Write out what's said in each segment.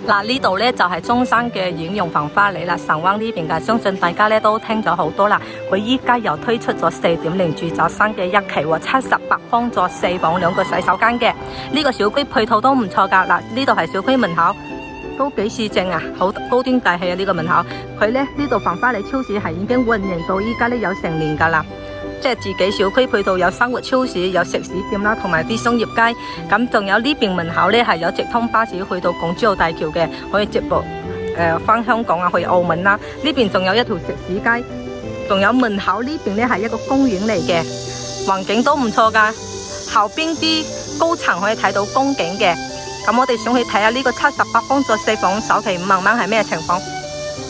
嗱，呢度呢就係中山嘅遠洋繁華里啦，神灣呢邊嘅，相信大家呢都聽咗好多啦。佢依家又推出咗4.0住宅新嘅一期喎，78方座4房2個洗手間嘅。呢個小區配套都唔錯噶。嗱，呢度係小區門口，都幾市正啊，好高端大氣啊！呢個門口，佢呢度繁華里超市係已經運營到依家呢有成年噶啦。即係自己小區配套有生活超市、有食肆店啦，同埋啲商業街。咁仲有呢邊門口呢係有直通巴士去到港珠澳大橋嘅，可以直駁返香港啊，去澳門啦。呢邊仲有一條食肆街，仲有門口呢邊呢係一個公園嚟嘅，環境都唔錯噶。後邊啲高層可以睇到風景嘅。咁我哋想去睇下呢個78方座4房首期5萬蚊係咩情況？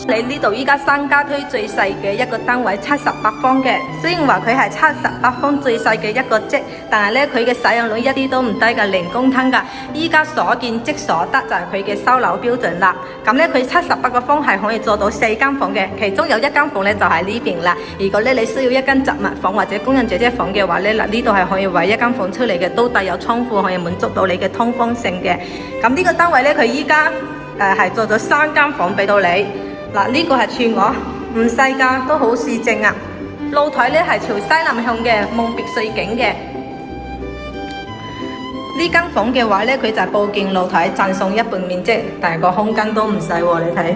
你呢度依家三家推最細嘅一個單位78方嘅，雖然話佢係78方最細嘅一個啫，但係呢，佢嘅使用率一啲都唔低㗎，零公攤㗎。依家所見即所得就係佢嘅收樓標準啦。咁呢，佢78個方係可以做到4間房嘅，其中有1間房呢就係呢邊啦。如果呢你需要一間雜物房或者工人姐姐房嘅話呢，嗱呢度係可以劃1間房出嚟嘅，都帶有倉庫可以滿足到你嘅通風性嘅。咁呢個單位呢，佢依家係做咗3間房俾到你。嗱，呢個係全我唔細㗎，都好市正啊！露台呢係朝西南向嘅，望別墅景嘅。呢間房嘅話呢，佢就係布建露台，佔送1半面積，但係個空間都唔細喎，你睇，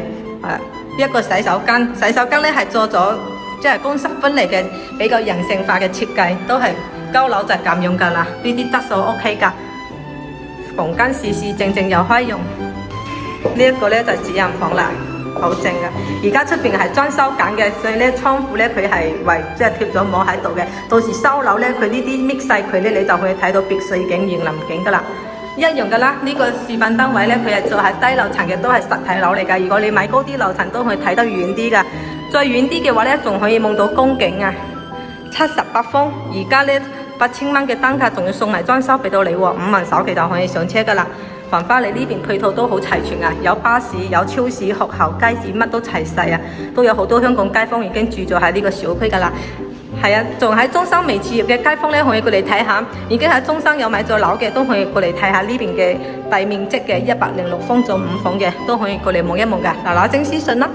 一個洗手間，洗手間呢係做咗即係公私分離嘅，比較人性化嘅設計，都係交樓就係咁樣㗎啦。呢啲質素 OK 㗎，房間市市正正又開用。呢一個呢就係主人房啦。好正噶，而家出邊係裝修緊嘅，所以咧倉庫咧佢係即係貼咗膜喺度嘅。到時收樓咧，佢呢啲搣細佢咧，你就可以睇到別墅景、園林景噶啦，一樣噶啦。呢個示範單位咧，佢係做喺低樓層嘅，都係實體樓嚟噶。如果你買高啲樓層，都可以睇得遠啲噶。再遠啲嘅話咧，仲可以望到公景啊。78方，而家咧8000蚊嘅單價，仲要送埋裝修俾到你喎，5萬首期就可以上車噶啦。繁華里呢邊配套都好齊全啊，有巴士、有超市、學校、街市，乜都齊晒啊！都有好多香港街坊已經住咗喺呢個小區噶啦。係啊，仲喺中山未置業嘅街坊咧，可以過嚟睇下；已經喺中山有買咗樓嘅，都可以過嚟睇下呢邊嘅大面積嘅106方做5房嘅，都可以過嚟望一望噶。嗱嗱聲私信啦！